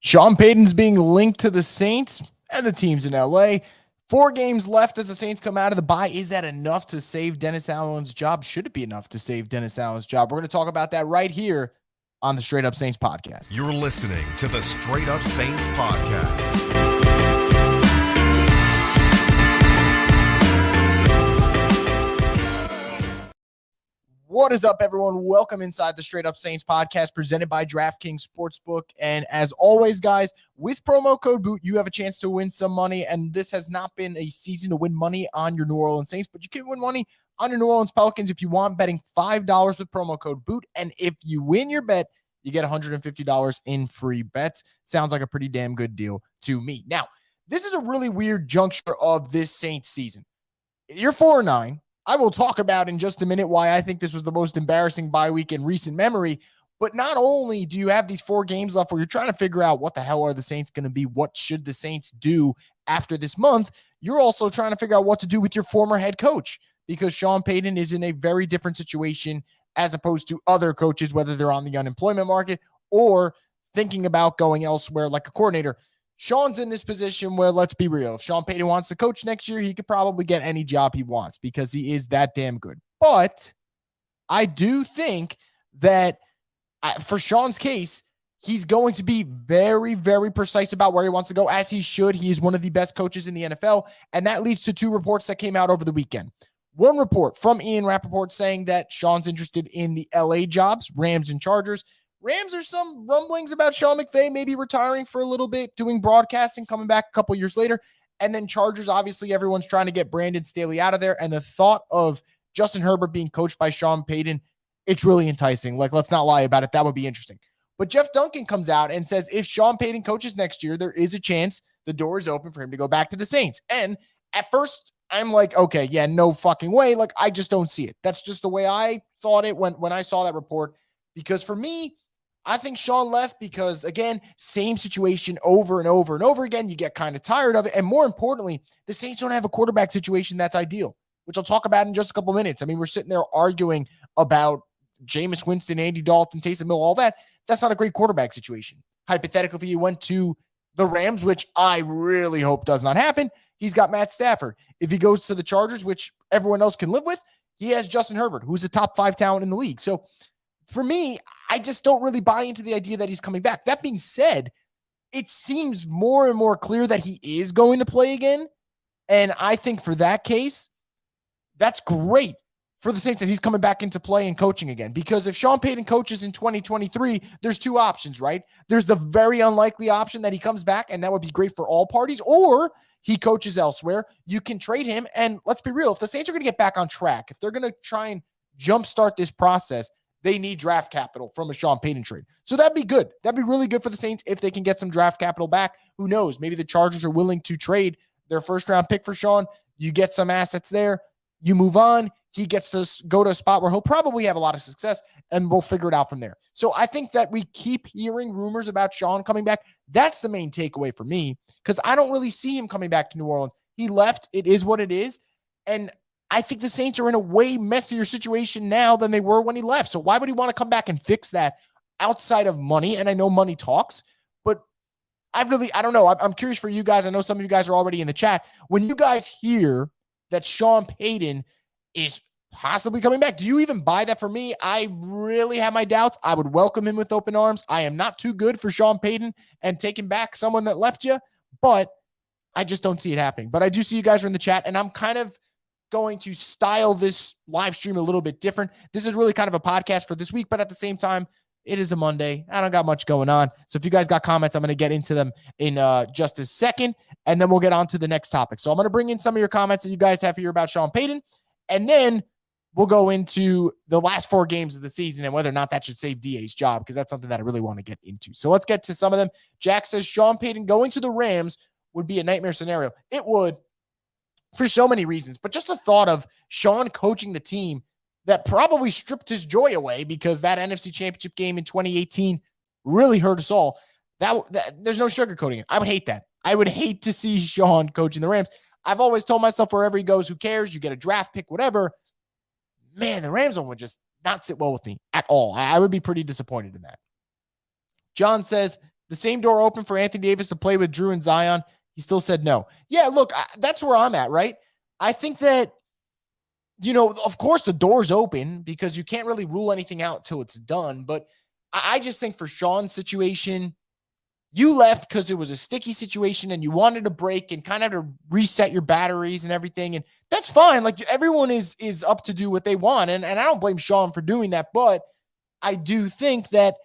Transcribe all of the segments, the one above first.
Sean Payton's being linked to the Saints and the teams in LA. 4 games left as the Saints come out of the bye. Is that enough to save Dennis Allen's job? Should it be enough to save Dennis Allen's job? We're going to talk about that right here on the Straight Up Saints podcast. You're listening to the Straight Up Saints podcast. What is up, everyone? Welcome inside the Straight Up Saints podcast presented by DraftKings Sportsbook. And as always, guys, with promo code BOOT, you have a chance to win some money. And this has not been a season to win money on your New Orleans Saints, but you can win money on your New Orleans Pelicans if you want, betting $5 with promo code BOOT. And if you win your bet, you get $150 in free bets. Sounds like a pretty damn good deal to me. Now, this is a really weird juncture of this Saints season. You're 4-9. I will talk about in just a minute why I think this was the most embarrassing bye week in recent memory. But not only do you have these 4 games left where you're trying to figure out what the hell are the Saints going to be, what should the Saints do after this month, you're also trying to figure out what to do with your former head coach, because Sean Payton is in a very different situation as opposed to other coaches, whether they're on the unemployment market or thinking about going elsewhere like a coordinator. Sean's in this position where, let's be real, if Sean Payton wants to coach next year, he could probably get any job he wants because he is that damn good. But I do think that for Sean's case, he's going to be very, very precise about where he wants to go, as he should. He is one of the best coaches in the NFL, and that leads to 2 reports that came out over the weekend. One report from Ian Rappaport saying that Sean's interested in the LA jobs, Rams and Chargers. Rams are some rumblings about Sean McVay maybe retiring for a little bit, doing broadcasting, coming back a couple years later. And then Chargers, obviously, everyone's trying to get Brandon Staley out of there. And the thought of Justin Herbert being coached by Sean Payton, it's really enticing. Like, let's not lie about it. That would be interesting. But Jeff Duncan comes out and says if Sean Payton coaches next year, there is a chance the door is open for him to go back to the Saints. And at first, I'm like, okay, yeah, no fucking way. Like, I just don't see it. That's just the way I thought it when I saw that report. Because for me, I think Sean left because, again, same situation over and over and over again. You get kind of tired of it. And more importantly, the Saints don't have a quarterback situation that's ideal, which I'll talk about in just a couple minutes. I mean, we're sitting there arguing about Jameis Winston, Andy Dalton, Taysom Hill, all that. That's not a great quarterback situation. Hypothetically, if he went to the Rams, which I really hope does not happen, he's got Matt Stafford. If he goes to the Chargers, which everyone else can live with, he has Justin Herbert, who's a top 5 talent in the league. So for me, I just don't really buy into the idea that he's coming back. That being said, it seems more and more clear that he is going to play again. And I think for that case, that's great for the Saints that he's coming back into play and coaching again. Because if Sean Payton coaches in 2023, there's 2 options, right? There's the very unlikely option that he comes back, and that would be great for all parties, or he coaches elsewhere. You can trade him. And let's be real, if the Saints are going to get back on track, if they're going to try and jumpstart this process, they need draft capital from a Sean Payton trade. So that'd be good. That'd be really good for the Saints if they can get some draft capital back. Who knows? Maybe the Chargers are willing to trade their first-round pick for Sean. You get some assets there. You move on. He gets to go to a spot where he'll probably have a lot of success, and we'll figure it out from there. So I think that we keep hearing rumors about Sean coming back. That's the main takeaway for me, because I don't really see him coming back to New Orleans. He left. It is what it is. And I think the Saints are in a way messier situation now than they were when he left. So why would he want to come back and fix that outside of money? And I know money talks, but I don't know. I'm curious for you guys. I know some of you guys are already in the chat. When you guys hear that Sean Payton is possibly coming back, do you even buy that? For me, I really have my doubts. I would welcome him with open arms. I am not too good for Sean Payton and taking back someone that left you, but I just don't see it happening. But I do see you guys are in the chat, and I'm kind of going to style this live stream a little bit different. This is really kind of a podcast for this week, but at the same time, it is a Monday. I don't got much going on. So if you guys got comments, I'm going to get into them in just a second, and then we'll get on to the next topic. So I'm going to bring in some of your comments that you guys have here about Sean Payton, and then we'll go into the last 4 games of the season and whether or not that should save DA's job, because that's something that I really want to get into. So let's get to some of them. Jack says Sean Payton going to the Rams would be a nightmare scenario. It would, for so many reasons, but just the thought of Sean coaching the team that probably stripped his joy away, because that NFC Championship game in 2018 really hurt us all. That there's no sugarcoating it. I would hate that. I would hate to see Sean coaching the Rams. I've always told myself wherever he goes, who cares? You get a draft pick, whatever. Man, the Rams one would just not sit well with me at all. I would be pretty disappointed in that. John says, the same door open for Anthony Davis to play with Drew and Zion. He still said no. Yeah, look, that's where I'm at, right? I think that, of course the door's open because you can't really rule anything out till it's done. But I just think for Sean's situation, you left because it was a sticky situation and you wanted a break and kind of to reset your batteries and everything. And that's fine. Like everyone is up to do what they want. And I don't blame Sean for doing that. But I do think that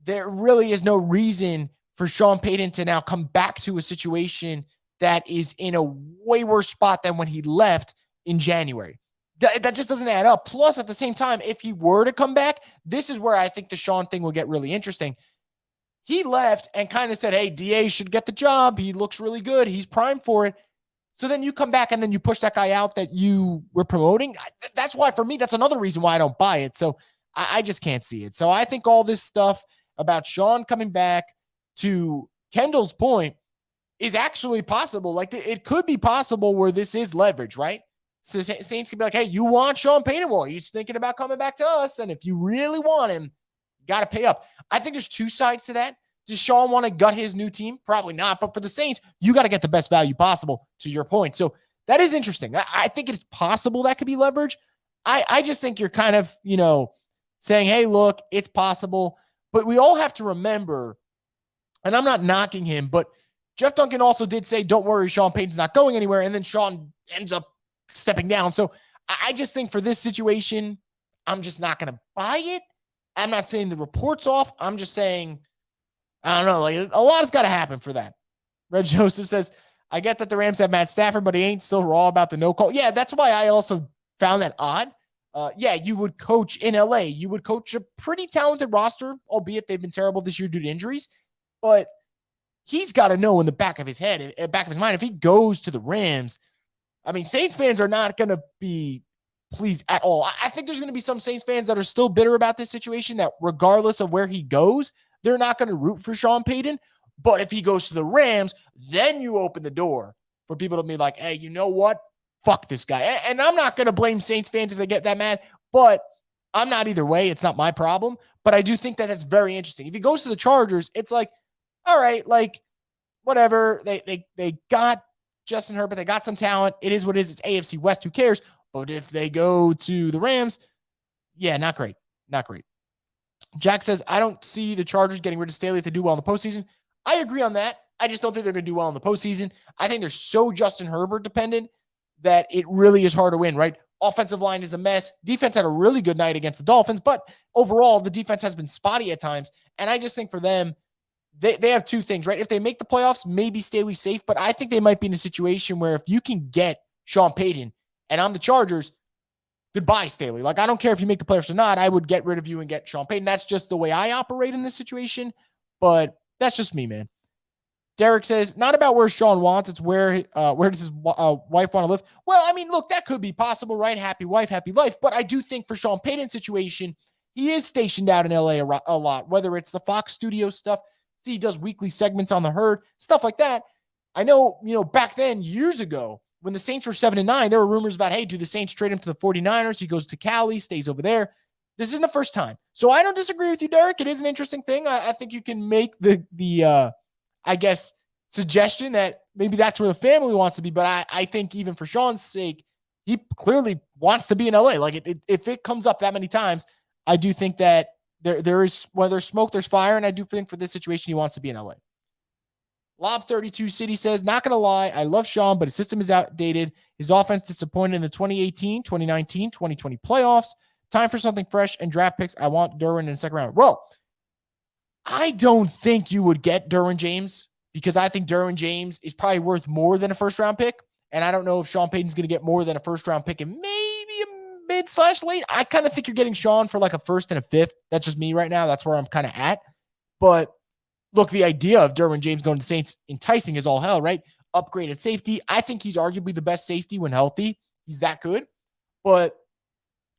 there really is no reason for Sean Payton to now come back to a situation that is in a way worse spot than when he left in January. That just doesn't add up. Plus, at the same time, if he were to come back, this is where I think the Sean thing will get really interesting. He left and kind of said, hey, DA should get the job. He looks really good. He's primed for it. So then you come back and then you push that guy out that you were promoting. That's why, for me, that's another reason why I don't buy it. So I just can't see it. So I think all this stuff about Sean coming back, to Kendall's point, is actually possible. Like it could be possible where this is leverage, right? So Saints can be like, hey, you want Sean Payton? Well, he's thinking about coming back to us. And if you really want him, you got to pay up. I think there's two sides to that. Does Sean want to gut his new team? Probably not. But for the Saints, you got to get the best value possible, to your point. So that is interesting. I think it's possible that could be leverage. I just think you're kind of, saying, hey, look, it's possible. But we all have to remember, and I'm not knocking him, but Jeff Duncan also did say, don't worry, Sean Payton's not going anywhere. And then Sean ends up stepping down. So I just think for this situation, I'm just not going to buy it. I'm not saying the report's off. I'm just saying, I don't know, like a lot has got to happen for that. Red Joseph says, I get that the Rams have Matt Stafford, but he ain't still raw about the no call. Yeah, that's why I also found that odd. Yeah, you would coach in LA. You would coach a pretty talented roster, albeit they've been terrible this year due to injuries. But he's got to know in the back of his head, back of his mind, if he goes to the Rams, I mean, Saints fans are not going to be pleased at all. I think there's going to be some Saints fans that are still bitter about this situation, that regardless of where he goes, they're not going to root for Sean Payton. But if he goes to the Rams, then you open the door for people to be like, hey, you know what? Fuck this guy. And I'm not going to blame Saints fans if they get that mad, but I'm not either way. It's not my problem. But I do think that that's very interesting. If he goes to the Chargers, it's like, all right, like whatever. They got Justin Herbert. They got some talent. It is what it is. It's AFC West. Who cares? But if they go to the Rams, yeah, not great. Not great. Jack says, I don't see the Chargers getting rid of Staley if they do well in the postseason. I agree on that. I just don't think they're going to do well in the postseason. I think they're so Justin Herbert dependent that it really is hard to win, right? Offensive line is a mess. Defense had a really good night against the Dolphins, but overall, the defense has been spotty at times. And I just think for them, they have two things, right? If they make the playoffs, maybe Staley's safe, but I think they might be in a situation where if you can get Sean Payton, and I'm the Chargers, goodbye, Staley. Like, I don't care if you make the playoffs or not. I would get rid of you and get Sean Payton. That's just the way I operate in this situation, but that's just me, man. Derek says, not about where Sean wants, it's where does his wife want to live? Well, I mean, look, that could be possible, right? Happy wife, happy life. But I do think for Sean Payton's situation, he is stationed out in LA a lot, whether it's the Fox Studios stuff. See, he does weekly segments on the Herd, stuff like that. I know, back then, years ago, when the Saints were 7-9, there were rumors about, hey, do the Saints trade him to the 49ers? He goes to Cali, stays over there. This isn't the first time. So I don't disagree with you, Derek. It is an interesting thing. I think you can make the I guess, suggestion that maybe that's where the family wants to be. But I think even for Sean's sake, he clearly wants to be in LA. Like if it comes up that many times, I do think that there is, where there's smoke, there's fire. And I do think for this situation, he wants to be in LA. Lob 32 City says, not going to lie, I love Sean, but his system is outdated. His offense disappointed in the 2018, 2019, 2020 playoffs. Time for something fresh and draft picks. I want Derwin in the second round. Well, I don't think you would get Derwin James, because I think Derwin James is probably worth more than a first-round pick. And I don't know if Sean Payton's going to get more than a first-round pick and maybe a mid/late. I kind of think you're getting Sean for like a first and a fifth. That's just me right now. That's where I'm kind of at. But look, the idea of Derwin James going to the Saints, enticing as all hell, right? Upgraded safety. I think he's arguably the best safety when healthy. He's that good. But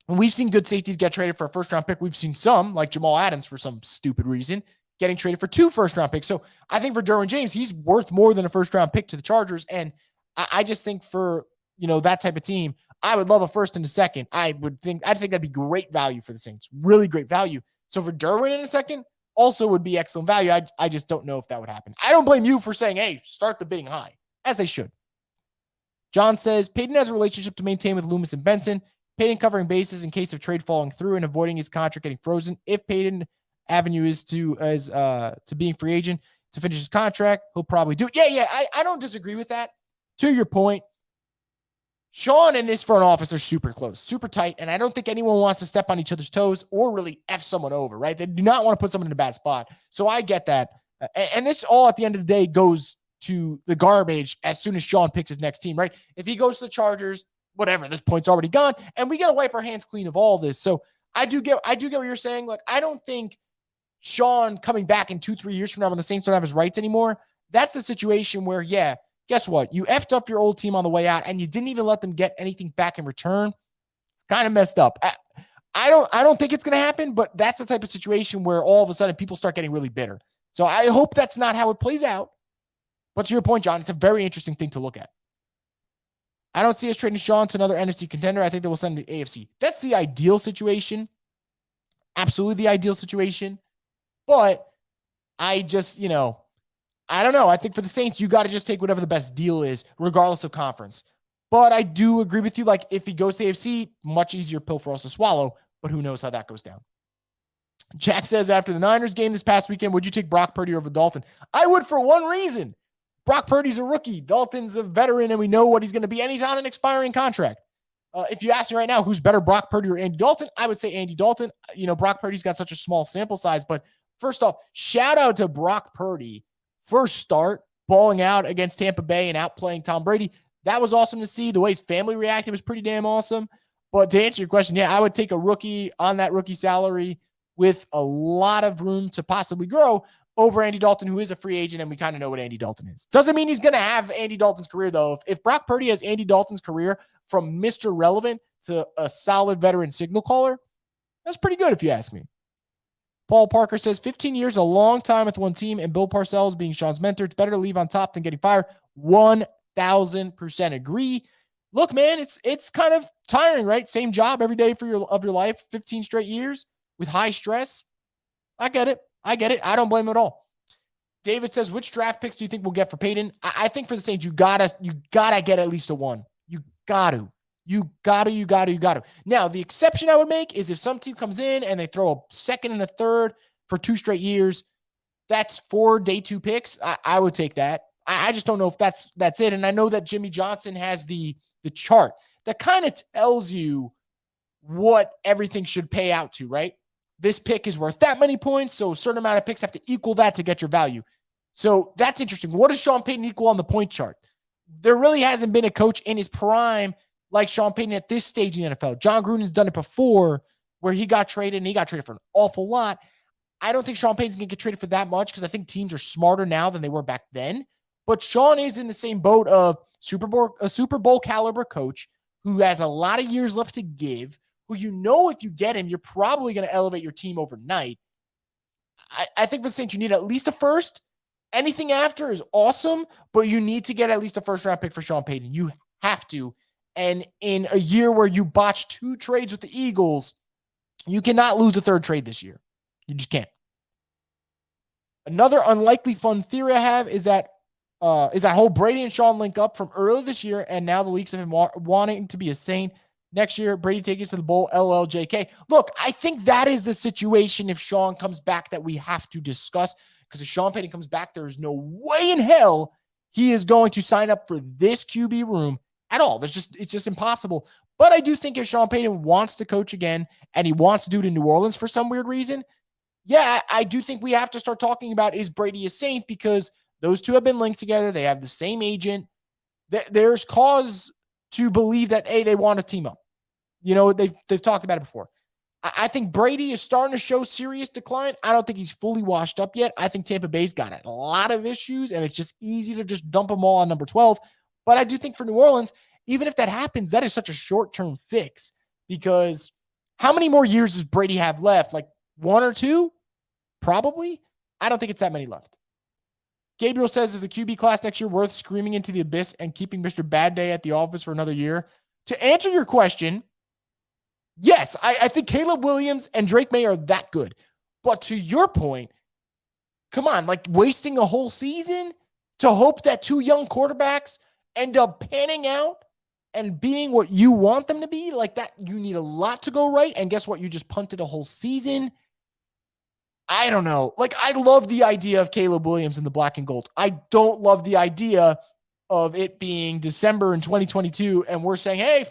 when we've seen good safeties get traded for a first-round pick, we've seen some, like Jamal Adams for some stupid reason, getting traded for 2 first-round picks. So I think for Derwin James, he's worth more than a first-round pick to the Chargers. And I just think for, that type of team, I would love a first and a second. I'd think that'd be great value for the Saints. Really great value. So for Derwin in a second, also would be excellent value. I just don't know if that would happen. I don't blame you for saying, hey, start the bidding high, as they should. John says, Payton has a relationship to maintain with Loomis and Benson. Payton covering bases in case of trade falling through and avoiding his contract getting frozen. If Payton avenue is to being free agent to finish his contract, he'll probably do it. Yeah, I don't disagree with that. To your point, Sean and this front office are super close, super tight, and I don't think anyone wants to step on each other's toes or really F someone over, right? They do not want to put someone in a bad spot. So I get that. And this all at the end of the day goes to the garbage as soon as Sean picks his next team, right? If he goes to the Chargers, whatever, this point's already gone, and we got to wipe our hands clean of all this. So I do get what you're saying. Like, I don't think Sean coming back in 2-3 years from now when the Saints don't have his rights anymore, that's the situation where, yeah, guess what? You effed up your old team on the way out, and you didn't even let them get anything back in return. It's kind of messed up. I don't think it's going to happen, but that's the type of situation where all of a sudden people start getting really bitter. So I hope that's not how it plays out. But to your point, John, it's a very interesting thing to look at. I don't see us trading Sean to another NFC contender. I think they will send him to AFC. That's the ideal situation. Absolutely the ideal situation. But I just, I don't know. I think for the Saints, you got to just take whatever the best deal is, regardless of conference. But I do agree with you. Like, if he goes to AFC, much easier pill for us to swallow. But who knows how that goes down. Jack says, after the Niners game this past weekend, would you take Brock Purdy over Dalton? I would, for one reason. Brock Purdy's a rookie. Dalton's a veteran, and we know what he's going to be. And he's on an expiring contract. If you ask me right now, who's better, Brock Purdy or Andy Dalton? I would say Andy Dalton. Brock Purdy's got such a small sample size. But first off, shout out to Brock Purdy. First start, balling out against Tampa Bay and outplaying Tom Brady. That was awesome to see. The way his family reacted was pretty damn awesome. But to answer your question, yeah, I would take a rookie on that rookie salary with a lot of room to possibly grow over Andy Dalton, who is a free agent, and we kind of know what Andy Dalton is. Doesn't mean he's going to have Andy Dalton's career, though. If Brock Purdy has Andy Dalton's career from Mr. Relevant to a solid veteran signal caller, that's pretty good if you ask me. Paul Parker says, 15 years, a long time with one team, and Bill Parcells being Sean's mentor. It's better to leave on top than getting fired. 1,000% agree. Look, man, it's kind of tiring, right? Same job every day of your life, 15 straight years with high stress. I get it. I don't blame him at all. David says, which draft picks do you think we'll get for Payton? I think for the Saints, you gotta get at least a one. You gotta. Now, the exception I would make is if some team comes in and they throw a second and a third for 2 straight years, that's 4 day 2 picks. I would take that. I just don't know if that's it. And I know that Jimmy Johnson has the chart that kind of tells you what everything should pay out to, right? This pick is worth that many points, so a certain amount of picks have to equal that to get your value. So that's interesting. What does Sean Payton equal on the point chart? There really hasn't been a coach in his prime like Sean Payton at this stage in the NFL. John Gruden's done it before where he got traded, and he got traded for an awful lot. I don't think Sean Payton's going to get traded for that much because I think teams are smarter now than they were back then. But Sean is in the same boat of a Super Bowl caliber coach who has a lot of years left to give, who if you get him, you're probably going to elevate your team overnight. I think for the Saints, you need at least a first. Anything after is awesome, but you need to get at least a first-round pick for Sean Payton. You have to. And in a year where you botched 2 trades with the Eagles, you cannot lose a 3rd trade this year. You just can't. Another unlikely fun theory I have is that whole Brady and Sean link up from earlier this year, and now the leaks of him wanting to be a Saint. Next year, Brady takes us to the bowl, LLJK. Look, I think that is the situation if Sean comes back that we have to discuss, because if Sean Payton comes back, there's no way in hell he is going to sign up for this QB room at all. It's just impossible. But I do think if Sean Payton wants to coach again and he wants to do it in New Orleans for some weird reason, yeah, I do think we have to start talking about, is Brady a Saint? Because those two have been linked together. They have the same agent. There's cause to believe that, they want to team up. They've talked about it before. I think Brady is starting to show serious decline. I don't think he's fully washed up yet. I think Tampa Bay's got a lot of issues, and it's just easy to just dump them all on number 12. But I do think for New Orleans, even if that happens, that is such a short-term fix, because how many more years does Brady have left? Like 1 or 2? Probably. I don't think it's that many left. Gabriel says, is the QB class next year worth screaming into the abyss and keeping Mr. Bad Day at the office for another year? To answer your question, yes, I think Caleb Williams and Drake May are that good. But to your point, come on, like wasting a whole season to hope that two young quarterbacks end up panning out and being what you want them to be, like that, you need a lot to go right. And guess what? You just punted a whole season. I don't know. Like, I love the idea of Caleb Williams in the black and gold. I don't love the idea of it being December in 2022 and we're saying, hey,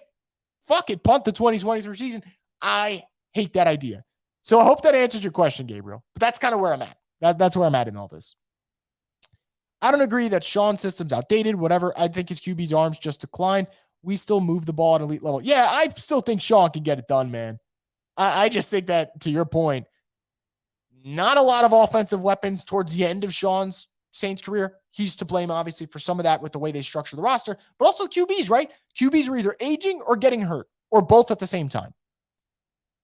fuck it, punt the 2023 season. I hate that idea. So I hope that answers your question, Gabriel. But that's kind of where I'm at. That's where I'm at in all this. I don't agree that Sean's system's outdated, whatever. I think his QB's arms just declined. We still move the ball at elite level. Yeah, I still think Sean can get it done, man. I just think that, to your point, not a lot of offensive weapons towards the end of Sean's Saints career. He's to blame, obviously, for some of that with the way they structure the roster, but also QBs, right? QBs are either aging or getting hurt, or both at the same time.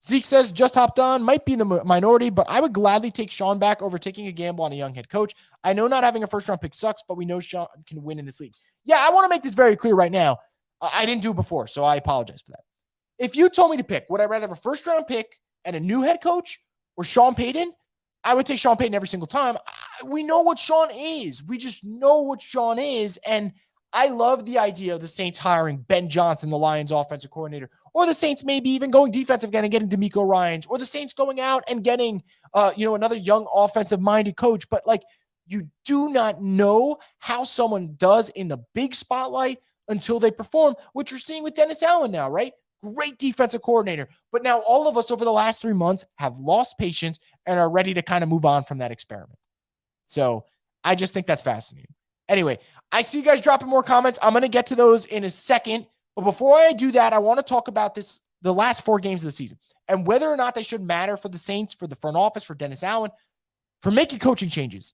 Zeke says, just hopped on, might be in the minority, but I would gladly take Sean back over taking a gamble on a young head coach. I know not having a first-round pick sucks, but we know Sean can win in this league. Yeah, I want to make this very clear right now. I didn't do it before, so I apologize for that. If you told me to pick, would I rather have a first-round pick and a new head coach or Sean Payton? I would take Sean Payton every single time. We know what Sean is. We just know what Sean is, and I love the idea of the Saints hiring Ben Johnson, the Lions offensive coordinator, or the Saints maybe even going defensive again and getting DeMeco Ryans, or the Saints going out and getting, another young offensive-minded coach. But, like, you do not know how someone does in the big spotlight until they perform, which you're seeing with Dennis Allen now, right? Great defensive coordinator. But now all of us over the last 3 months have lost patience and are ready to kind of move on from that experiment. So I just think that's fascinating. Anyway, I see you guys dropping more comments. I'm going to get to those in a second. But before I do that, I want to talk about the last 4 games of the season and whether or not they should matter for the Saints, for the front office, for Dennis Allen, for making coaching changes.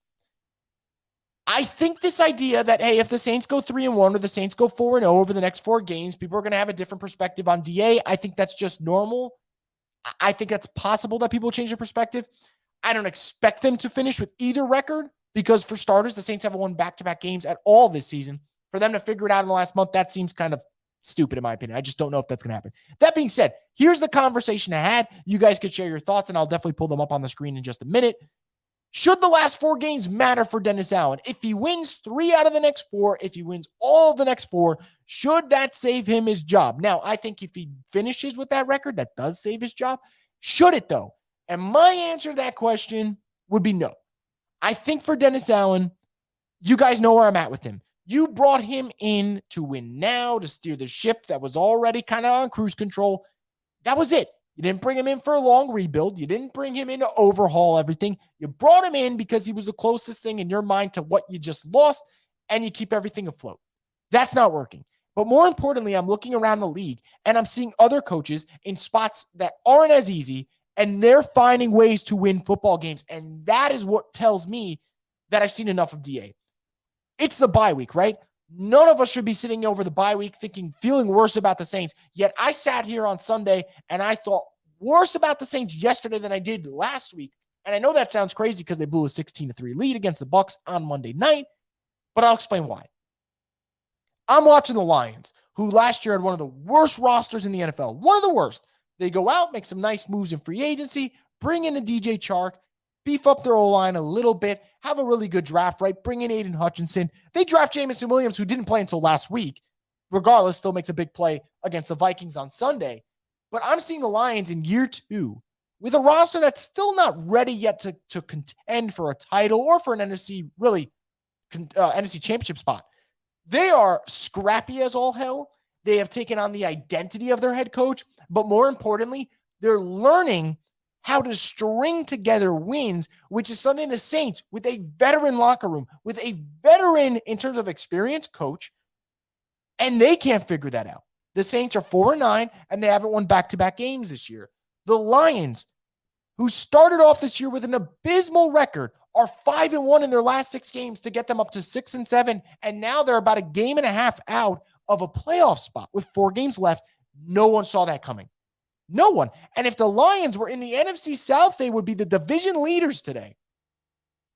I think this idea that, hey, if the Saints go 3-1 or the Saints go 4-0 over the next 4 games, people are going to have a different perspective on DA. I think that's just normal. I think that's possible that people change their perspective. I don't expect them to finish with either record because, for starters, the Saints haven't won back-to-back games at all this season. For them to figure it out in the last month, that seems kind of stupid in my opinion. I just don't know if that's going to happen. That being said, here's the conversation I had. You guys could share your thoughts, and I'll definitely pull them up on the screen in just a minute. Should the last 4 games matter for Dennis Allen? If he wins 3 out of the next 4, if he wins all of the next 4, should that save him his job? Now, I think if he finishes with that record, that does save his job. Should it, though? And my answer to that question would be no. I think for Dennis Allen, you guys know where I'm at with him. You brought him in to win now, to steer the ship that was already kind of on cruise control. That was it. You didn't bring him in for a long rebuild. You didn't bring him in to overhaul everything. You brought him in because he was the closest thing in your mind to what you just lost, and you keep everything afloat. That's not working. But more importantly, I'm looking around the league, and I'm seeing other coaches in spots that aren't as easy, and they're finding ways to win football games. And that is what tells me that I've seen enough of DA. It's the bye week, right? None of us should be sitting over the bye week feeling worse about the Saints. Yet I sat here on Sunday and I thought worse about the Saints yesterday than I did last week. And I know that sounds crazy because they blew a 16-3 lead against the Bucs on Monday night, but I'll explain why. I'm watching the Lions, who last year had one of the worst rosters in the NFL. One of the worst. They go out, make some nice moves in free agency, bring in a DJ Chark, beef up their O-line a little bit, have a really good draft, right? Bring in Aiden Hutchinson. They draft Jameson Williams, who didn't play until last week. Regardless, still makes a big play against the Vikings on Sunday. But I'm seeing the Lions in year 2 with a roster that's still not ready yet to contend for a title or for an NFC championship spot. They are scrappy as all hell. They have taken on the identity of their head coach, but more importantly, they're learning how to string together wins, which is something the Saints, with a veteran locker room, with a veteran in terms of experience coach, and they can't figure that out. The Saints are 4-9, and they haven't won back-to-back games this year. The Lions, who started off this year with an abysmal record, are 5-1 in their last 6 games to get them up to 6-7, and now they're about a game and a half out of a playoff spot with 4 games left. No one saw that coming. No one. And if the Lions were in the NFC South, they would be the division leaders today.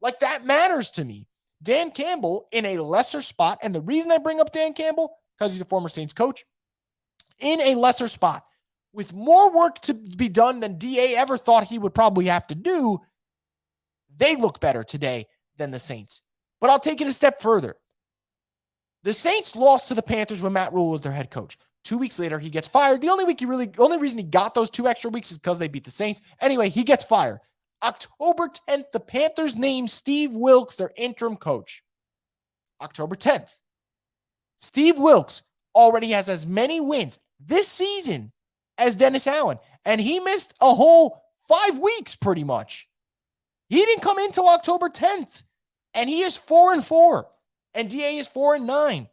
Like, that matters to me. Dan Campbell in a lesser spot, and the reason I bring up Dan Campbell, because he's a former Saints coach, in a lesser spot, with more work to be done than DA ever thought he would probably have to do, they look better today than the Saints. But I'll take it a step further. The Saints lost to the Panthers when Matt Rule was their head coach. 2 weeks later, he gets fired. The only reason he got those 2 extra weeks is because they beat the Saints. Anyway, he gets fired. October 10th, the Panthers named Steve Wilks their interim coach. October 10th. Steve Wilks already has as many wins this season as Dennis Allen. And he missed a whole 5 weeks pretty much. He didn't come in until October 10th. And he is 4-4. And DA is 4-9.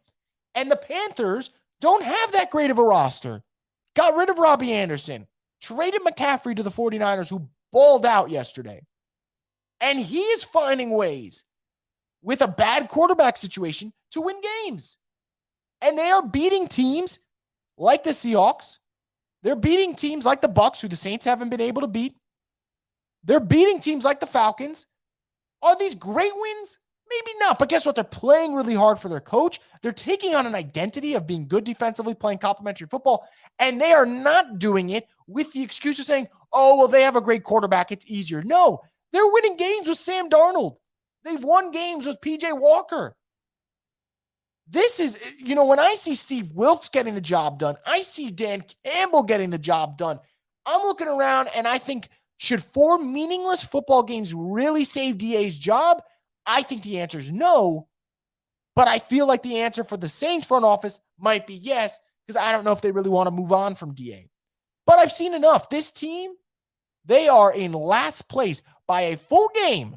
And the Panthers don't have that great of a roster. Got rid of Robbie Anderson. Traded McCaffrey to the 49ers, who balled out yesterday. And he is finding ways with a bad quarterback situation to win games. And they are beating teams like the Seahawks. They're beating teams like the Bucs, who the Saints haven't been able to beat. They're beating teams like the Falcons. Are these great wins? Maybe not, but guess what? They're playing really hard for their coach. They're taking on an identity of being good defensively, playing complementary football, and they are not doing it with the excuse of saying, oh, well, they have a great quarterback. It's easier. No, they're winning games with Sam Darnold. They've won games with PJ Walker. This is, when I see Steve Wilks getting the job done, I see Dan Campbell getting the job done. I'm looking around and I think, should 4 meaningless football games really save DA's job? I think the answer is no, but I feel like the answer for the Saints front office might be yes, because I don't know if they really want to move on from DA. But I've seen enough. This team, they are in last place by a full game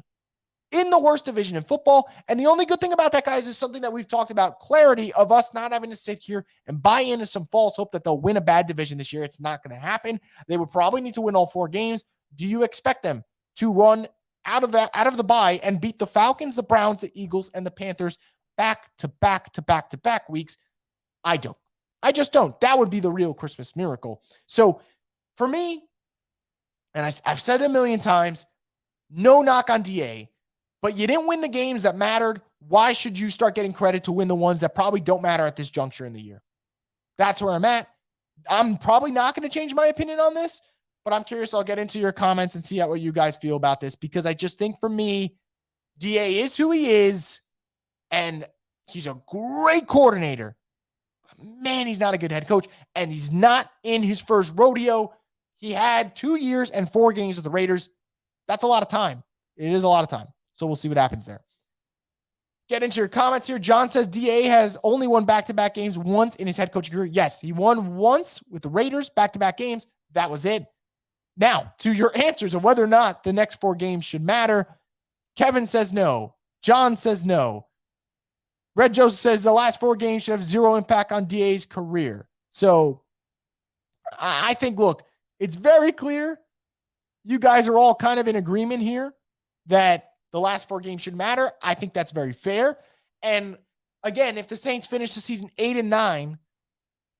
in the worst division in football. And the only good thing about that, guys, is something that we've talked about, clarity of us not having to sit here and buy into some false hope that they'll win a bad division this year. It's not going to happen. They would probably need to win all 4 games. Do you expect them to run out of the bye and beat the Falcons, the Browns, the Eagles, and the Panthers back to back weeks? I don't. I just don't. That would be the real Christmas miracle. So for me, and I've said it a million times, no knock on DA, but you didn't win the games that mattered. Why should you start getting credit to win the ones that probably don't matter at this juncture in the year? That's where I'm at. I'm probably not going to change my opinion on this, but I'm curious. I'll get into your comments and see what you guys feel about this, because I just think for me, DA is who he is, and he's a great coordinator. Man, he's not a good head coach, and he's not in his first rodeo. He had 2 years and 4 games with the Raiders. That's a lot of time. It is a lot of time. So we'll see what happens there. Get into your comments here. John says DA has only won back-to-back games once in his head coaching career. Yes, he won once with the Raiders, back-to-back games. That was it. Now, to your answers of whether or not the next 4 games should matter, Kevin says no. John says no. Red Joseph says the last 4 games should have 0 impact on DA's career. So I think, look, it's very clear. You guys are all kind of in agreement here that the last 4 games should matter. I think that's very fair. And again, if the Saints finish the season 8-9,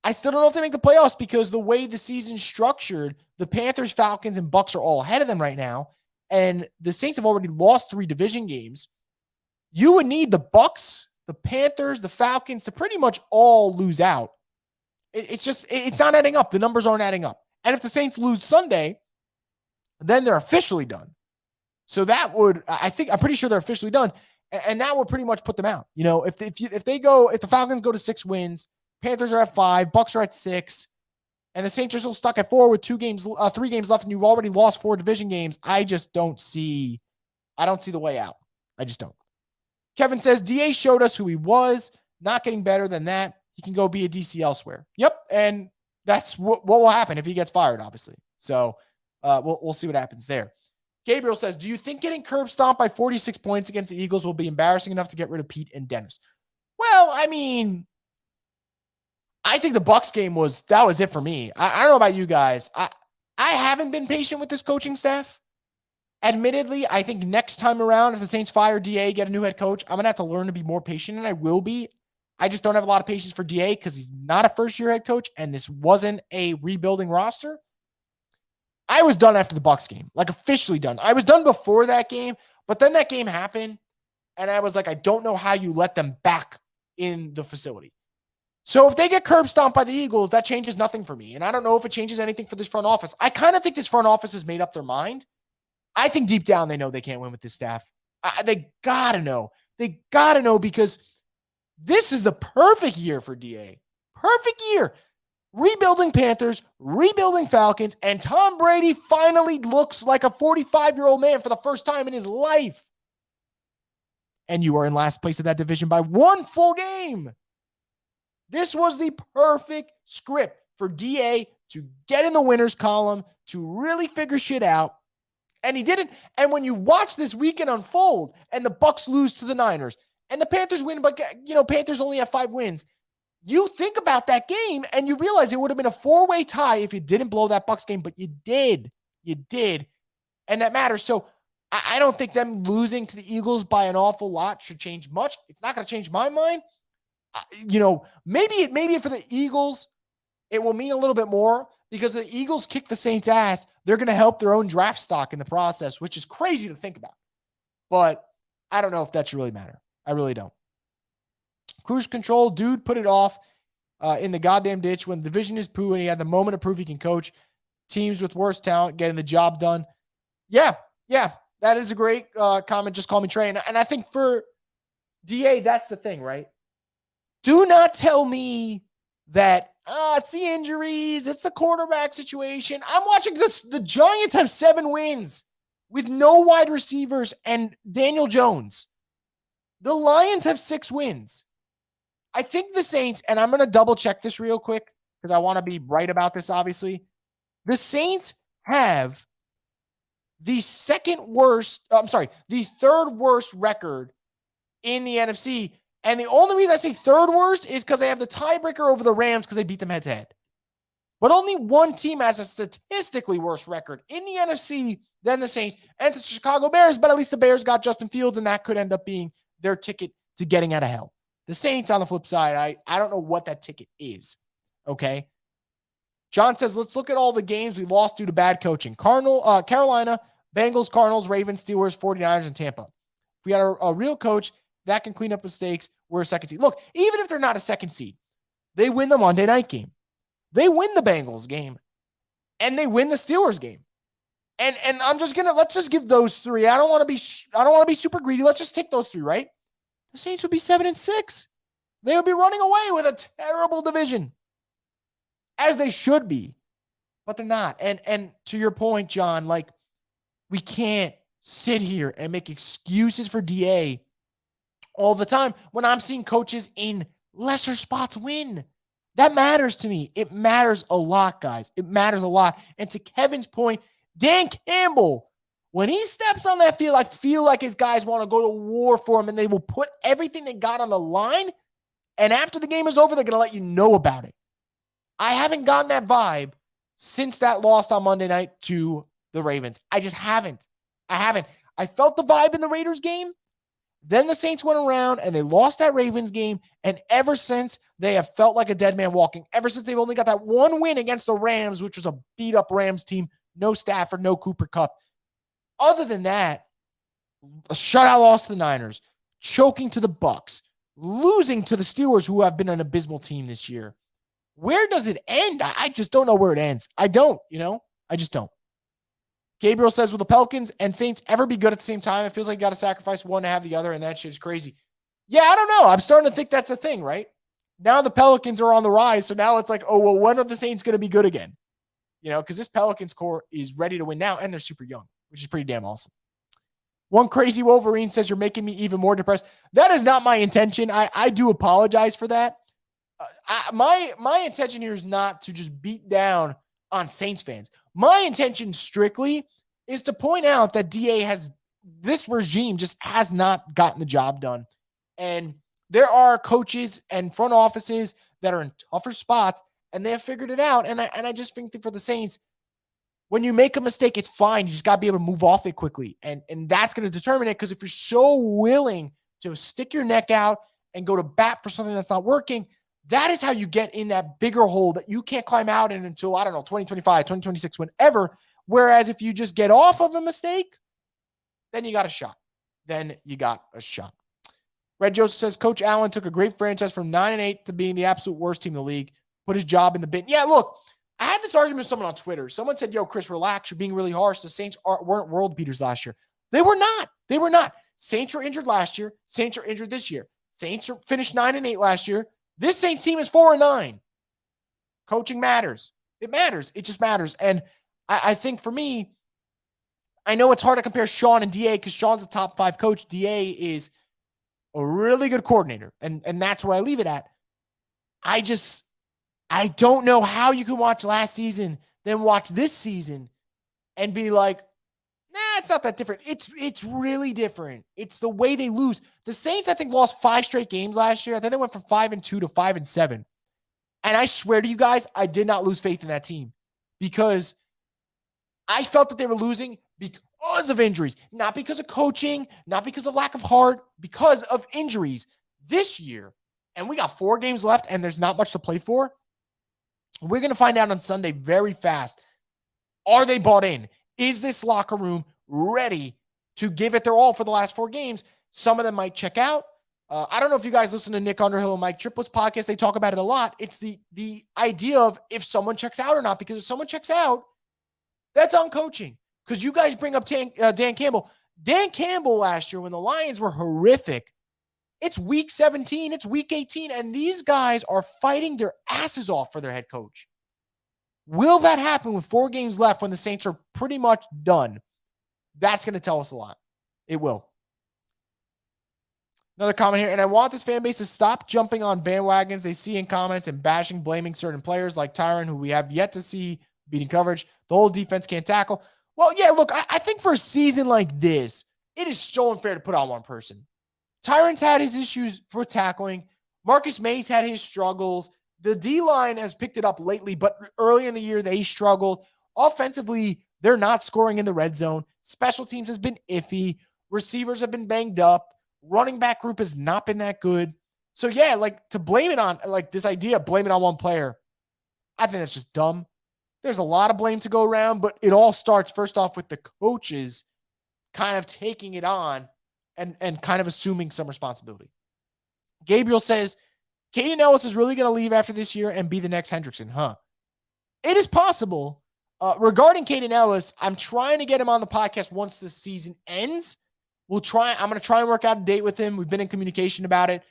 I still don't know if they make the playoffs, because the way the season's structured, the Panthers, Falcons, and Bucs are all ahead of them right now. And the Saints have already lost 3 division games. You would need the Bucs, the Panthers, the Falcons to pretty much all lose out. It's not adding up. The numbers aren't adding up. And if the Saints lose Sunday, then they're officially done. So that would, I'm pretty sure they're officially done. And that would pretty much put them out. If the Falcons go to 6 wins, Panthers are at 5, Bucs are at 6, and the Saints are still stuck at 4 with 3 games left, and you've already lost 4 division games. I don't see the way out. I just don't. Kevin says, DA showed us who he was, not getting better than that. He can go be a DC elsewhere. Yep, and that's what will happen if he gets fired, obviously. So we'll see what happens there. Gabriel says, do you think getting curb stomped by 46 points against the Eagles will be embarrassing enough to get rid of Pete and Dennis? Well, I mean, I think the Bucs game was it for me. I don't know about you guys. I haven't been patient with this coaching staff. Admittedly, I think next time around, if the Saints fire DA, get a new head coach, I'm going to have to learn to be more patient, and I will be. I just don't have a lot of patience for DA because he's not a first-year head coach, and this wasn't a rebuilding roster. I was done after the Bucs game, like officially done. I was done before that game, but then that game happened, and I was like, I don't know how you let them back in the facility. So if they get curb stomped by the Eagles, that changes nothing for me, and I don't know if it changes anything for this front office. I kind of think this front office has made up their mind. I think deep down they know they can't win with this staff. They got to know. They got to know because this is the perfect year for DA. Perfect year. Rebuilding Panthers, rebuilding Falcons, and Tom Brady finally looks like a 45-year-old man for the first time in his life. And you are in last place of that division by one full game. This was the perfect script for DA to get in the winners column, to really figure shit out. And he didn't. And when you watch this weekend unfold and the Bucs lose to the Niners and the Panthers win, but Panthers only have 5 wins. You think about that game and you realize it would have been a 4-way tie if you didn't blow that Bucs game, but you did. You did. And that matters. So I don't think them losing to the Eagles by an awful lot should change much. It's not going to change my mind. Maybe for the Eagles, it will mean a little bit more because the Eagles kick the Saints' ass. They're going to help their own draft stock in the process, which is crazy to think about. But I don't know if that should really matter. I really don't. Cruise control, dude, put it off in the goddamn ditch when the division is poo and he had the moment to prove he can coach teams with worse talent, getting the job done. Yeah, that is a great comment. Just call me Trey. And I think for DA, that's the thing, right? Do not tell me that it's the injuries, it's the quarterback situation. I'm watching this. The Giants have 7 wins with no wide receivers and Daniel Jones. The Lions have 6 wins. I think the Saints, and I'm going to double check this real quick because I want to be right about this, obviously. The Saints have the third worst record in the NFC. And the only reason I say third worst is because they have the tiebreaker over the Rams because they beat them head to head. But only one team has a statistically worse record in the NFC than the Saints and the Chicago Bears. But at least the Bears got Justin Fields, and that could end up being their ticket to getting out of hell. The Saints, on the flip side, I don't know what that ticket is. Okay. John says, let's look at all the games we lost due to bad coaching. Carolina, Bengals, Cardinals, Ravens, Steelers, 49ers, and Tampa. If we had a real coach that can clean up mistakes, we're a second seed. Look, even if they're not a second seed, they win the Monday night game. They win the Bengals game. And they win the Steelers game. And let's just give those 3. I don't want to be super greedy. Let's just take those 3, right? The Saints would be 7-6. They would be running away with a terrible division. As they should be. But they're not. And to your point, John, we can't sit here and make excuses for DA all the time when I'm seeing coaches in lesser spots win. That matters to me. It matters a lot, guys. It matters a lot. And to Kevin's point, Dan Campbell, when he steps on that field, I feel like his guys want to go to war for him and they will put everything they got on the line. And after the game is over, they're going to let you know about it. I haven't gotten that vibe since that loss on Monday night to the Ravens. I just haven't. I felt the vibe in the Raiders game. Then the Saints went around and they lost that Ravens game. And ever since, they have felt like a dead man walking. Ever since they've only got that one win against the Rams, which was a beat-up Rams team. No Stafford, no Cooper Kupp. Other than that, a shutout loss to the Niners, choking to the Bucs, losing to the Steelers, who have been an abysmal team this year. Where does it end? I just don't know where it ends. I don't. I just don't. Gabriel says, will the Pelicans and Saints ever be good at the same time? It feels like you got to sacrifice one to have the other, and that shit is crazy. Yeah, I don't know. I'm starting to think that's a thing, right? Now the Pelicans are on the rise, so now it's like, oh, well, when are the Saints going to be good again? Because this Pelicans core is ready to win now, and they're super young, which is pretty damn awesome. One crazy Wolverine says, you're making me even more depressed. That is not my intention. I do apologize for that. My intention here is not to just beat down on Saints fans. My intention strictly is to point out that this regime just has not gotten the job done. And there are coaches and front offices that are in tougher spots, and they have figured it out. And I just think that for the Saints, when you make a mistake, it's fine. You just got to be able to move off it quickly. And that's going to determine it, because if you're so willing to stick your neck out and go to bat for something that's not working, that is how you get in that bigger hole that you can't climb out in until, 2025, 2026, whenever. Whereas if you just get off of a mistake, then you got a shot. Red Joseph says, Coach Allen took a great franchise from 9-8 to being the absolute worst team in the league, put his job in the bin. Yeah, look, I had this argument with someone on Twitter. Someone said, yo, Chris, relax. You're being really harsh. The Saints weren't world beaters last year. They were not. Saints were injured last year. Saints are injured this year. Saints finished 9-8 last year. This Saints team is 4-9. Coaching matters. It matters. It just matters. And I think for me, I know it's hard to compare Sean and DA because Sean's a top 5 coach. DA is a really good coordinator. And that's where I leave it at. I don't know how you can watch last season, then watch this season and be like, nah, it's not that different. It's really different. It's the way they lose. The Saints, I think, lost 5 straight games last year. I think they went from 5-2 to 5-7. And I swear to you guys, I did not lose faith in that team because I felt that they were losing because of injuries, not because of coaching, not because of lack of heart, because of injuries this year. And we got 4 games left and there's not much to play for. We're going to find out on Sunday very fast. Are they bought in? Is this locker room ready to give it their all for the last 4 games? Some of them might check out. I don't know if you guys listen to Nick Underhill and Mike Triplow's podcast. They talk about it a lot. It's the idea of if someone checks out or not, because if someone checks out, that's on coaching. Because you guys bring up Dan Campbell. Dan Campbell last year when the Lions were horrific, it's week 17, it's week 18, and these guys are fighting their asses off for their head coach. Will that happen with 4 games left when the Saints are pretty much done? That's going to tell us a lot. It will. Another comment here, and I want this fan base to stop jumping on bandwagons they see in comments and blaming certain players like Tyron, who we have yet to see beating coverage. The whole defense can't tackle. Well, yeah, look, I think for a season like this, it is so unfair to put on one person. Tyron's had his issues for tackling. Marcus May's had his struggles. The D-line has picked it up lately, but early in the year, they struggled. Offensively, they're not scoring in the red zone. Special teams has been iffy. Receivers have been banged up. Running back group has not been that good. So, yeah, like to blame it on, like this idea of blaming it on one player, I think that's just dumb. There's a lot of blame to go around, but it all starts first off with the coaches kind of taking it on and kind of assuming some responsibility. Gabriel says, Kaden Ellis is really going to leave after this year and be the next Hendrickson, huh? It is possible. Regarding Kaden Ellis, I'm trying to get him on the podcast once the season ends. I'm going to try and work out a date with him. We've been in communication about it.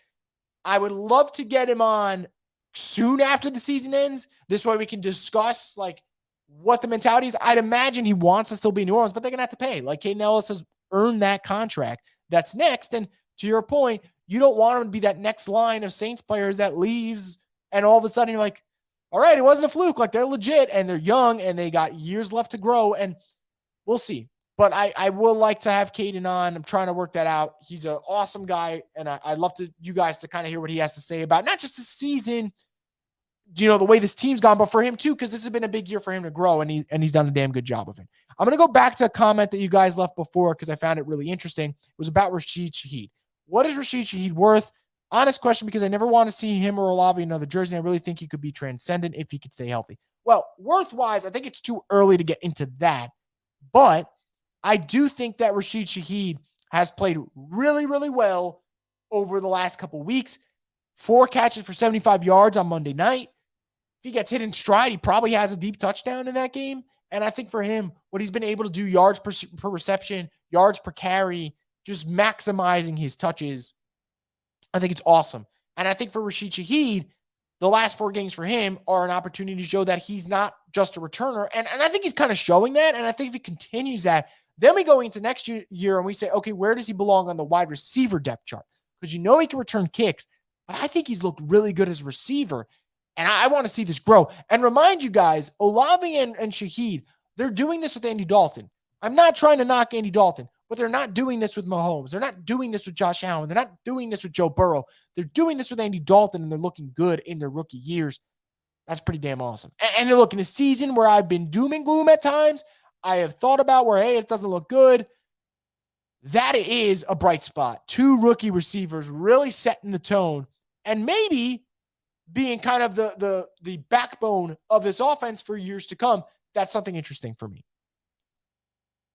I would love to get him on soon after the season ends. This way we can discuss like what the mentality is. I'd imagine he wants to still be in New Orleans, but they're going to have to pay. Like Kaden Ellis has earned that contract. That's next. And to your point, you don't want him to be that next line of Saints players that leaves and all of a sudden you're like, all right, it wasn't a fluke. Like they're legit and they're young and they got years left to grow and we'll see. But I will like to have Kaden on. I'm trying to work that out. He's an awesome guy, and I'd love you guys to kind of hear what he has to say about not just the season, the way this team's gone, but for him too, because this has been a big year for him to grow, and he's done a damn good job of it. I'm going to go back to a comment that you guys left before because I found it really interesting. It was about Rashid Shaheed. What is Rashid Shaheed worth? Honest question, because I never want to see him or Olave in another jersey. I really think he could be transcendent if he could stay healthy. Well, worth-wise, I think it's too early to get into that, but I do think that Rashid Shaheed has played really, really well over the last couple weeks. 4 catches for 75 yards on Monday night. If he gets hit in stride, he probably has a deep touchdown in that game. And I think for him, what he's been able to do, yards per reception, yards per carry, just maximizing his touches, I think it's awesome. And I think for Rashid Shaheed, the last 4 games for him are an opportunity to show that he's not just a returner. And I think he's kind of showing that. And I think if he continues that, then we go into next year and we say, okay, where does he belong on the wide receiver depth chart? Because he can return kicks, but I think he's looked really good as a receiver. And I want to see this grow. And remind you guys, Olave and Shaheed, they're doing this with Andy Dalton. I'm not trying to knock Andy Dalton, but they're not doing this with Mahomes. They're not doing this with Josh Allen. They're not doing this with Joe Burrow. They're doing this with Andy Dalton, and they're looking good in their rookie years. That's pretty damn awesome. And look, in a season where I've been doom and gloom at times, I have thought about where, hey, it doesn't look good. That is a bright spot. 2 rookie receivers really setting the tone and maybe being kind of the backbone of this offense for years to come. That's something interesting for me.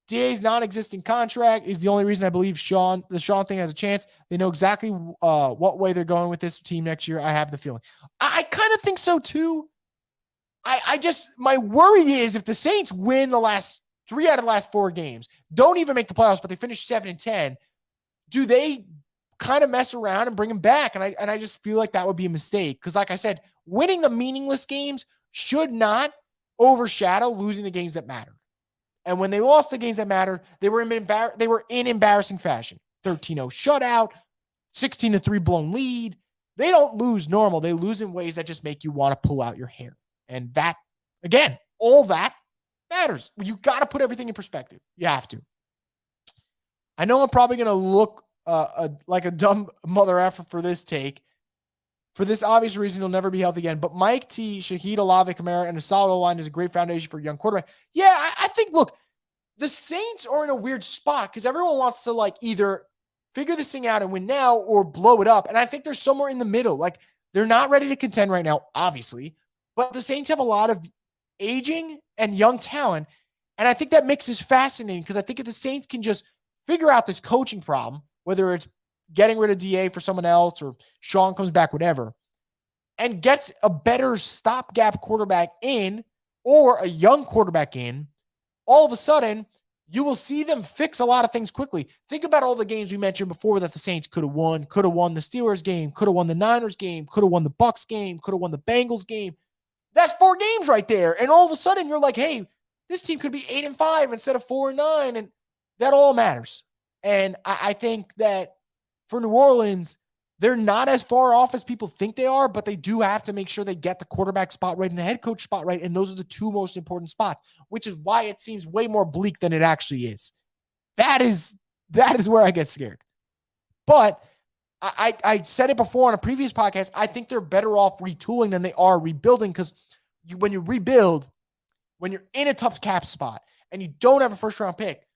DA's non-existing contract is the only reason I believe the Sean thing has a chance. They know exactly what way they're going with this team next year. I have the feeling. I kind of think so too. My worry is if the Saints win the last 3 out of the last 4 games, don't even make the playoffs, but they finish 7-10, do they kind of mess around and bring him back? And I just feel like that would be a mistake. Because like I said, winning the meaningless games should not overshadow losing the games that matter. And when they lost the games that mattered, they were in embarrassing fashion. 13-0 shutout, 16-3 blown lead. They don't lose normal. They lose in ways that just make you want to pull out your hair. And that, again, all that matters. You got to put everything in perspective. You have to. I know I'm probably going to look like a dumb mother effer for this take. For this obvious reason, he'll never be healthy again. But Mike T, Shahid Olave, Kamara, and a solid O-line is a great foundation for a young quarterback. Yeah, I think, look, the Saints are in a weird spot because everyone wants to like either figure this thing out and win now or blow it up. And I think they're somewhere in the middle. Like, they're not ready to contend right now, obviously. But the Saints have a lot of aging and young talent. And I think that mix is fascinating because I think if the Saints can just figure out this coaching problem, whether it's getting rid of DA for someone else or Sean comes back, whatever, and gets a better stopgap quarterback in or a young quarterback in, all of a sudden, you will see them fix a lot of things quickly. Think about all the games we mentioned before that the Saints could have won the Steelers game, could have won the Niners game, could have won the Bucs game, could have won the Bengals game. That's 4 games right there. And all of a sudden, you're like, hey, this team could be 8-5 instead of 4-9, and that all matters. And I think that for New Orleans, they're not as far off as people think they are, but they do have to make sure they get the quarterback spot right and the head coach spot right, and those are the 2 most important spots, which is why it seems way more bleak than it actually is. That is where I get scared. But I said it before on a previous podcast, I think they're better off retooling than they are rebuilding because when you rebuild, when you're in a tough cap spot and you don't have a first-round pick,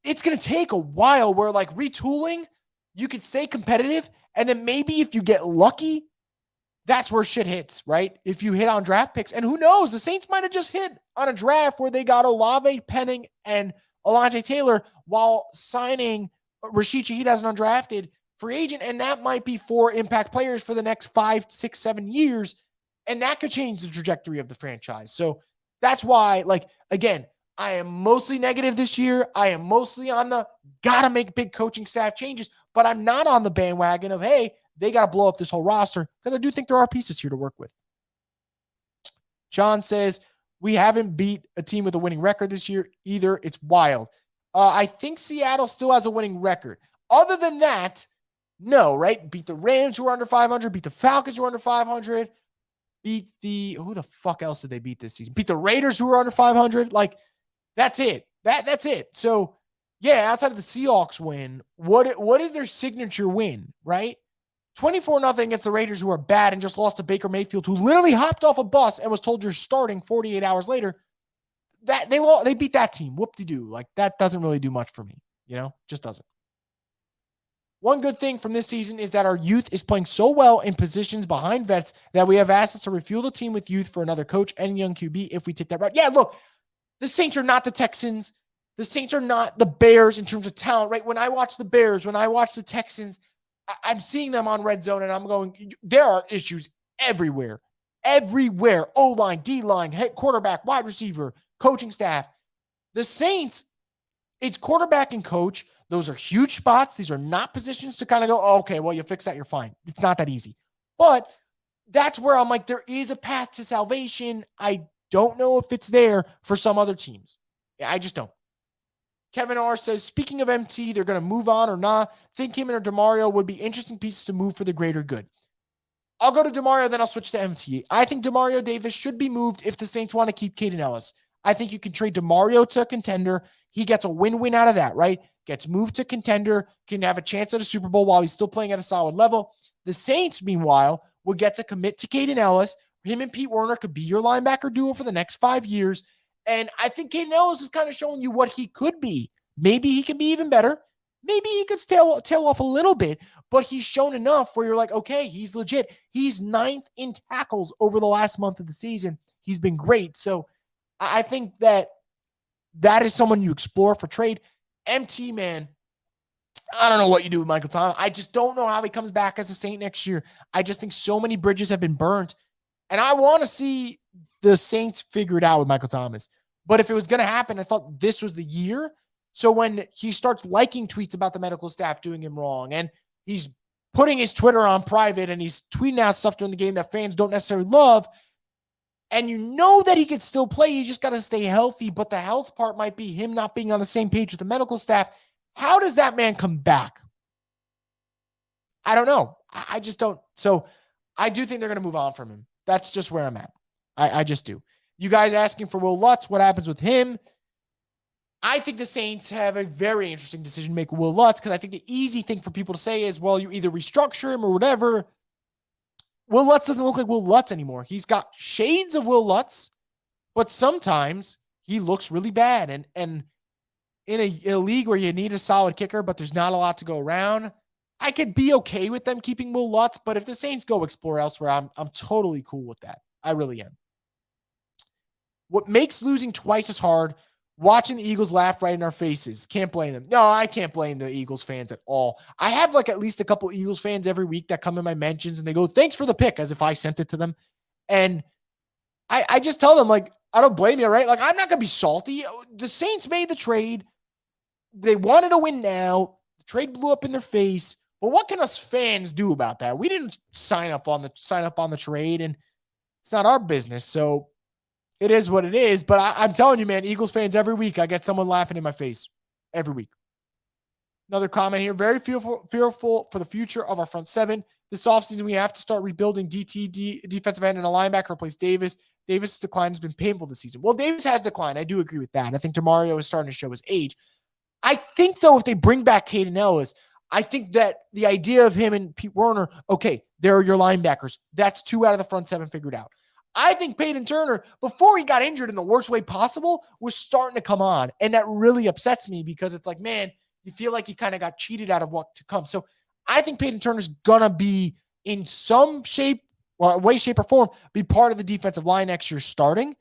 it's going to take a while where, like, retooling, you could stay competitive, and then maybe if you get lucky, that's where shit hits, right? If you hit on draft picks, and who knows, the Saints might have just hit on a draft where they got Olave, Penning, and Alontae Taylor while signing Rashid Shaheed as an undrafted free agent, and that might be 4 impact players for the next 5, 6, 7 years, and that could change the trajectory of the franchise. So that's why, like, again, I am mostly negative this year. I am mostly on the gotta make big coaching staff changes, but I'm not on the bandwagon of, hey, they got to blow up this whole roster because I do think there are pieces here to work with. Sean says, we haven't beat a team with a winning record this year either. It's wild. I think Seattle still has a winning record. Other than that, no, right? Beat the Rams who are under 500, beat the Falcons who are under 500, beat who the fuck else did they beat this season? Beat the Raiders who are under 500. Like, that's it. That's it. So, yeah, outside of the Seahawks win, what is their signature win, right? 24-0 against the Raiders who are bad and just lost to Baker Mayfield, who literally hopped off a bus and was told you're starting 48 hours later. That they beat that team. Whoop-de-doo. Like, that doesn't really do much for me. Just doesn't. One good thing from this season is that our youth is playing so well in positions behind vets that we have assets to refuel the team with youth for another coach and young QB if we take that route. Yeah, look, the Saints are not the Texans. The Saints are not the Bears in terms of talent, right? When I watch the Bears, when I watch the Texans, I'm seeing them on red zone and I'm going, there are issues everywhere. Everywhere. O-line, D-line, head quarterback, wide receiver, coaching staff. The Saints, it's quarterback and coach. Those are huge spots. These are not positions to kind of go, oh, okay, well, you fix that, you're fine. It's not that easy. But that's where I'm like, there is a path to salvation. I don't know if it's there for some other teams. Yeah, I just don't. Kevin R. says, speaking of MT, they're going to move on or not. Think him or DeMario would be interesting pieces to move for the greater good. I'll go to DeMario, then I'll switch to MT. I think DeMario Davis should be moved if the Saints want to keep Caden Ellis. I think you can trade DeMario to a contender. He gets a win-win out of that, right? Gets moved to contender, can have a chance at a Super Bowl while he's still playing at a solid level. The Saints, meanwhile, will get to commit to Caden Ellis. Him and Pete Werner could be your linebacker duo for the next 5 years. And I think Caden Ellis is kind of showing you what he could be. Maybe he can be even better. Maybe he could tail off a little bit, but he's shown enough where you're like, okay, he's legit. He's 9th in tackles over the last month of the season. He's been great. So I think that is someone you explore for trade. MT, man, I don't know what you do with Michael Thomas. I just don't know how he comes back as a Saint next year. I just think so many bridges have been burnt. And I want to see the Saints figure it out with Michael Thomas. But if it was going to happen, I thought this was the year. So when he starts liking tweets about the medical staff doing him wrong, and he's putting his Twitter on private and he's tweeting out stuff during the game that fans don't necessarily love, and you know that he could still play, you just got to stay healthy, but the health part might be him not being on the same page with the medical staff. How does that man come back? I don't know. I just don't. So I do think they're going to move on from him. That's just where I'm at. I just do. You guys asking for Will Lutz, what happens with him? I think the Saints have a very interesting decision to make with Will Lutz, because I think the easy thing for people to say is, well, you either restructure him or whatever. Will Lutz doesn't look like Will Lutz anymore. He's got shades of Will Lutz, but sometimes he looks really bad. And in a league where you need a solid kicker, but there's not a lot to go around, I could be okay with them keeping Will Lutz, but if the Saints go explore elsewhere, I'm totally cool with that. I really am. What makes losing twice as hard? Watching the Eagles laugh right in our faces. Can't blame them. No, I can't blame the Eagles fans at all. I have like at least a couple Eagles fans every week that come in my mentions and they go, thanks for the pick, as if I sent it to them. And I just tell them, like, I don't blame you, right? Like, I'm not going to be salty. The Saints made the trade. They wanted to win now. The trade blew up in their face. But what can us fans do about that? We didn't sign up on the trade, and it's not our business. So it is what it is. But I'm telling you, man, Eagles fans, every week I get someone laughing in my face. Every week. Another comment here. Very fearful for the future of our front seven. This offseason, we have to start rebuilding defensive end and a linebacker, replace Davis. Davis' decline has been painful this season. Well, Davis has declined. I do agree with that. I think DeMario is starting to show his age. I think, though, if they bring back Caden Ellis, I think that the idea of him and Pete Werner, okay, they're your linebackers. That's 2 out of the front 7 figured out. I think Peyton Turner, before he got injured in the worst way possible, was starting to come on. And that really upsets me, because it's like, man, you feel like you kind of got cheated out of what to come. So I think Peyton Turner's going to be in some way, shape, or form, be part of the defensive line next year starting.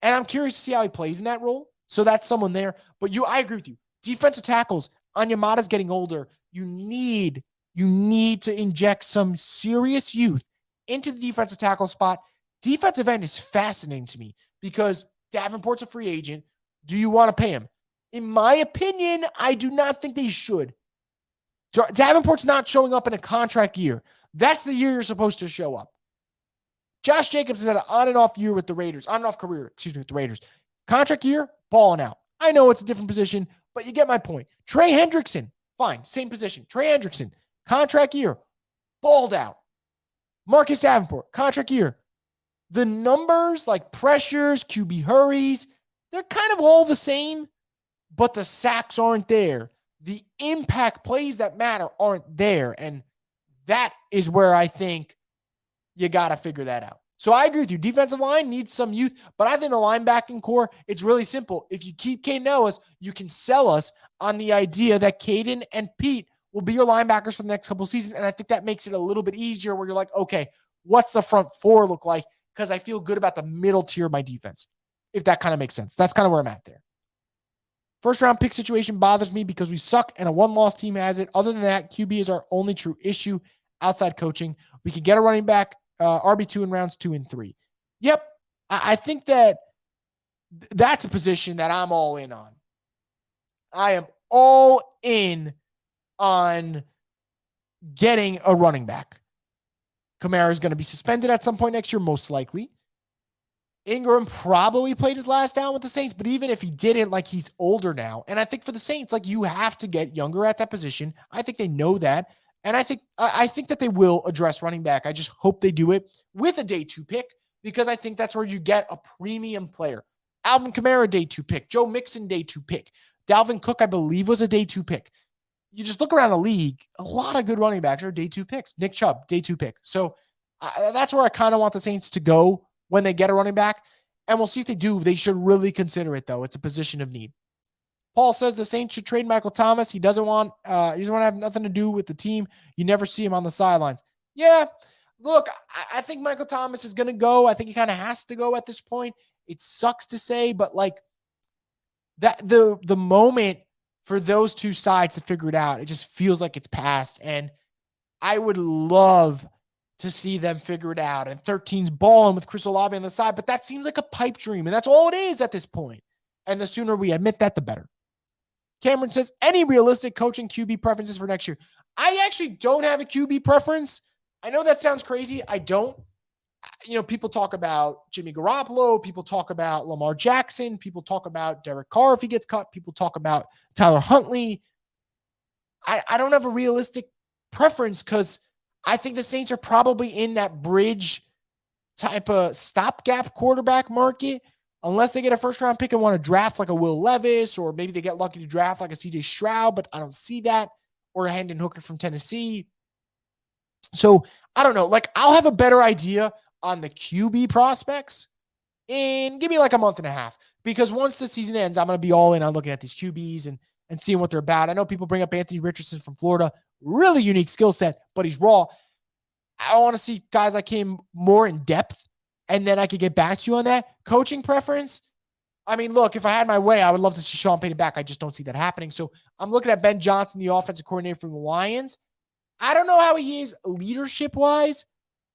And I'm curious to see how he plays in that role. So that's someone there. But I agree with you. Defensive tackles, Onyemata's getting older. You need to inject some serious youth into the defensive tackle spot. Defensive end is fascinating to me, because Davenport's a free agent. Do you want to pay him? In my opinion, I do not think they should. Davenport's not showing up in a contract year. That's the year you're supposed to show up. Josh Jacobs has had an on and off year with the Raiders. On and off career, with the Raiders. Contract year, balling out. I know it's a different position, but you get my point. Trey Hendrickson, fine, same position. Trey Hendrickson, contract year, balled out. Marcus Davenport, contract year. The numbers, like pressures, QB hurries, they're kind of all the same, but the sacks aren't there. The impact plays that matter aren't there. And that is where I think you got to figure that out. So I agree with you. Defensive line needs some youth, but I think the linebacking core, it's really simple. If you keep Caden Ellis, you can sell us on the idea that Caden and Pete will be your linebackers for the next couple of seasons. And I think that makes it a little bit easier, where you're like, okay, what's the front 4 look like? Because I feel good about the middle tier of my defense, if that kind of makes sense. That's kind of where I'm at there. First round pick situation bothers me because we suck and a one-loss team has it. Other than that, QB is our only true issue outside coaching. We can get a running back, RB2 in rounds 2 and 3. Yep. I think that's a position that I'm all in on. I am all in on getting a running back. Kamara is going to be suspended at some point next year, most likely. Ingram probably played his last down with the Saints, but even if he didn't, like, he's older now. And I think for the Saints, like, you have to get younger at that position. I think they know that. And I think that they will address running back. I just hope they do it with a day 2 pick, because I think that's where you get a premium player. Alvin Kamara, day 2 pick. Joe Mixon, day 2 pick. Dalvin Cook, I believe, was a day 2 pick. You just look around the league, a lot of good running backs are day 2 picks. Nick Chubb, day 2 pick. So that's where I kind of want the Saints to go when they get a running back. And we'll see if they do. They should really consider it, though. It's a position of need. Paul says the Saints should trade Michael Thomas. He doesn't want to have nothing to do with the team. You never see him on the sidelines. Yeah, look, I think Michael Thomas is going to go. I think he kind of has to go at this point. It sucks to say, but like that, the moment for those two sides to figure it out, it just feels like it's past. And I would love to see them figure it out. And 13's balling with Chris Olave on the side, but that seems like a pipe dream. And that's all it is at this point. And the sooner we admit that, the better. Cameron says, any realistic coaching QB preferences for next year? I actually don't have a QB preference. I know that sounds crazy. I don't. People talk about Jimmy Garoppolo. People talk about Lamar Jackson. People talk about Derek Carr if he gets cut. People talk about Tyler Huntley. I don't have a realistic preference because I think the Saints are probably in that bridge type of stopgap quarterback market, unless they get a first-round pick and want to draft like a Will Levis, or maybe they get lucky to draft like a CJ Stroud, but I don't see that, or a Hendon Hooker from Tennessee. So I don't know. Like, I'll have a better idea on the QB prospects and give me like a month and a half, because once the season ends, I'm going to be all in on looking at these QBs and seeing what they're about. I know people bring up Anthony Richardson from Florida, really unique skill set, but he's raw. I want to see guys like him more in depth, and then I could get back to you on that. Coaching preference, I mean, look, if I had my way, I would love to see Sean Payton back. I just don't see that happening. So I'm looking at Ben Johnson, the offensive coordinator from the Lions. I don't know how he is leadership-wise.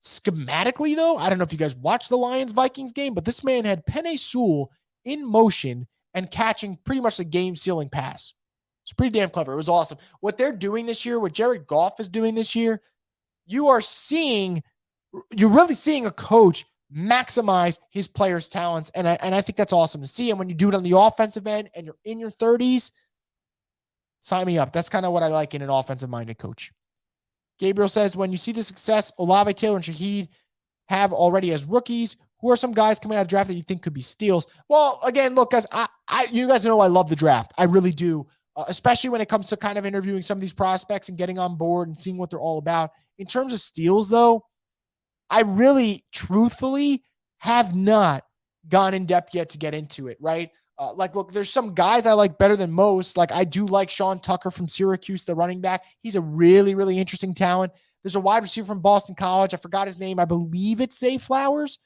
Schematically, though, I don't know if you guys watched the Lions-Vikings game, but this man had Penei Sewell in motion and catching pretty much the game-sealing pass. It's pretty damn clever. It was awesome. What they're doing this year, what Jared Goff is doing this year, you're really seeing a coach maximize his players' talents, and I think that's awesome to see. And when you do it on the offensive end and you're in your 30s, sign me up. That's kind of what I like in an offensive-minded coach. Gabriel says, when you see the success Olave, Taylor, and Shaheed have already as rookies, who are some guys coming out of the draft that you think could be steals? Well, again, look, guys, you guys know I love the draft. I really do, especially when it comes to kind of interviewing some of these prospects and getting on board and seeing what they're all about. In terms of steals, though, I really, truthfully, have not gone in depth yet to get into it, right? Look, there's some guys I like better than most. Like, I do like Sean Tucker from Syracuse, the running back. He's a really, really interesting talent. There's a wide receiver from Boston College. I forgot his name. I believe it's Zay Flowers,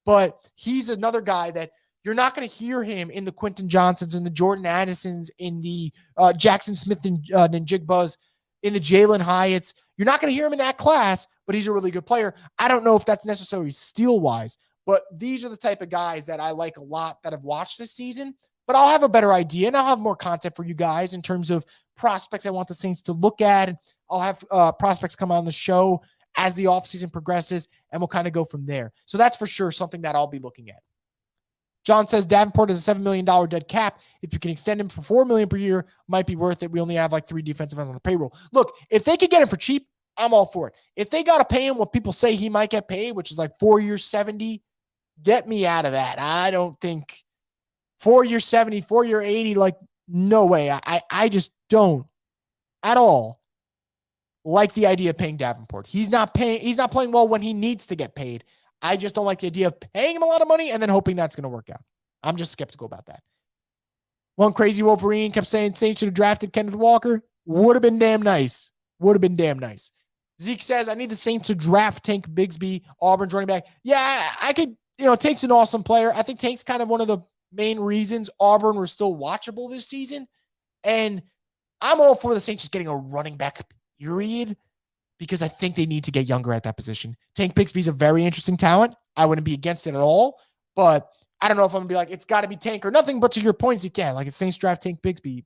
but he's another guy that you're not going to hear him in the Quentin Johnsons and the Jordan Addisons, in the Jackson Smith and Njigbas, in the Jalen Hyatts. You're not going to hear him in that class, but he's a really good player. I don't know if that's necessarily steal-wise, but these are the type of guys that I like a lot that have watched this season. But I'll have a better idea, and I'll have more content for you guys in terms of prospects I want the Saints to look at. And I'll have prospects come on the show as the offseason progresses, and we'll kind of go from there. So that's for sure something that I'll be looking at. John says Davenport is a $7 million dead cap. If you can extend him for $4 million per year, might be worth it. We only have like 3 defensive ends on the payroll. Look, if they could get him for cheap, I'm all for it. If they got to pay him what people say he might get paid, which is like 4 years, 70, get me out of that. I don't think 4 years, 70, 4 year 80, like, no way. I just don't at all like the idea of paying Davenport. He's not playing well when he needs to get paid. I just don't like the idea of paying him a lot of money and then hoping that's going to work out. I'm just skeptical about that. One crazy Wolverine kept saying Saints should have drafted Kenneth Walker. Would have been damn nice. Zeke says, I need the Saints to draft Tank Bigsby, Auburn's running back. Yeah, I could, Tank's an awesome player. I think Tank's kind of one of the main reasons Auburn were still watchable this season. And I'm all for the Saints just getting a running back, period, because I think they need to get younger at that position. Tank Bigsby's a very interesting talent. I wouldn't be against it at all, but I don't know if I'm going to be like, it's got to be Tank or nothing. But to your points, you can. Like, if Saints draft Tank Bigsby,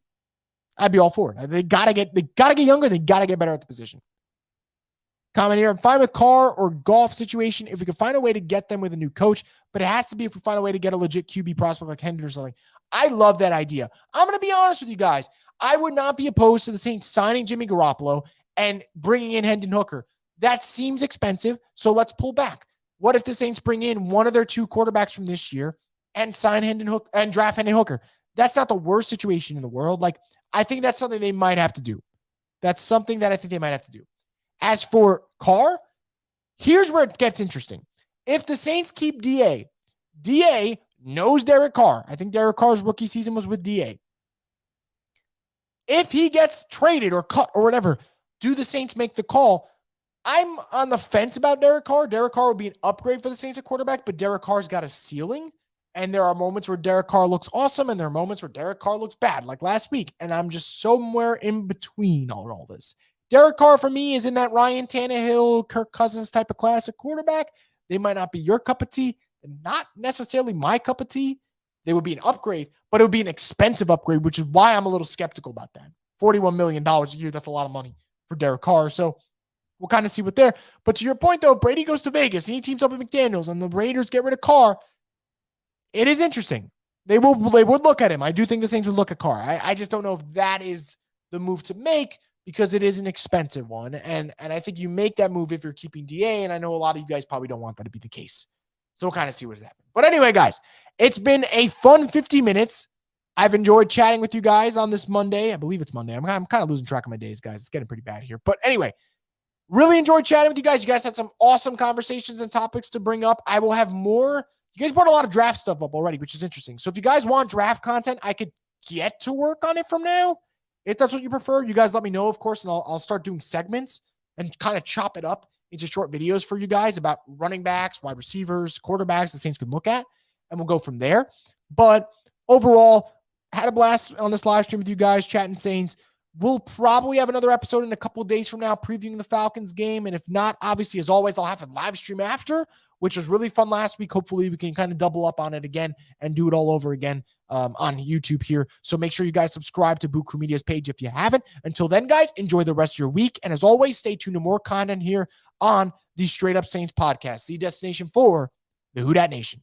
I'd be all for it. They got to get younger. They got to get better at the position. Comment here. I'm fine with Carr or Goff situation if we can find a way to get them with a new coach, but it has to be if we find a way to get a legit QB prospect like Hendon or something. I love that idea. I'm going to be honest with you guys. I would not be opposed to the Saints signing Jimmy Garoppolo and bringing in Hendon Hooker. That seems expensive, so let's pull back. What if the Saints bring in one of their 2 quarterbacks from this year and sign Hendon Hooker and draft Hendon Hooker? That's not the worst situation in the world. Like, I think that's something they might have to do. As for Carr, here's where it gets interesting. If the Saints keep DA knows Derek Carr. I think Derek Carr's rookie season was with DA. If he gets traded or cut or whatever, do the Saints make the call? I'm on the fence about Derek Carr. Derek Carr would be an upgrade for the Saints at quarterback, but Derek Carr's got a ceiling. And there are moments where Derek Carr looks awesome, and there are moments where Derek Carr looks bad, like last week. And I'm just somewhere in between all this. Derek Carr, for me, is in that Ryan Tannehill, Kirk Cousins type of class at quarterback. They might not be your cup of tea, not necessarily my cup of tea, they would be an upgrade, but it would be an expensive upgrade, which is why I'm a little skeptical about that. $41 million a year, that's a lot of money for Derek Carr. So we'll kind of see what there. But to your point, though, Brady goes to Vegas and he teams up with McDaniels and the Raiders get rid of Carr. It is interesting. They would look at him. I do think the Saints would look at Carr. I just don't know if that is the move to make because it is an expensive one. And I think you make that move if you're keeping DA, and I know a lot of you guys probably don't want that to be the case. So we'll kind of see what has happened. But anyway, guys, it's been a fun 50 minutes. I've enjoyed chatting with you guys on this Monday. I believe it's Monday. I'm kind of losing track of my days, guys. It's getting pretty bad here. But anyway, really enjoyed chatting with you guys. You guys had some awesome conversations and topics to bring up. I will have more. You guys brought a lot of draft stuff up already, which is interesting. So if you guys want draft content, I could get to work on it from now. If that's what you prefer, you guys let me know, of course, and I'll start doing segments and kind of chop it up into short videos for you guys about running backs, wide receivers, quarterbacks the Saints can look at, and we'll go from there. But overall, had a blast on this live stream with you guys, chatting Saints. We'll probably have another episode in a couple of days from now previewing the Falcons game. And if not, obviously, as always, I'll have a live stream after, which was really fun last week. Hopefully, we can kind of double up on it again and do it all over again on YouTube here. So make sure you guys subscribe to Boot Crew Media's page if you haven't. Until then, guys, enjoy the rest of your week. And as always, stay tuned to more content here on the Straight Up Saints podcast, the destination for the Who Dat Nation.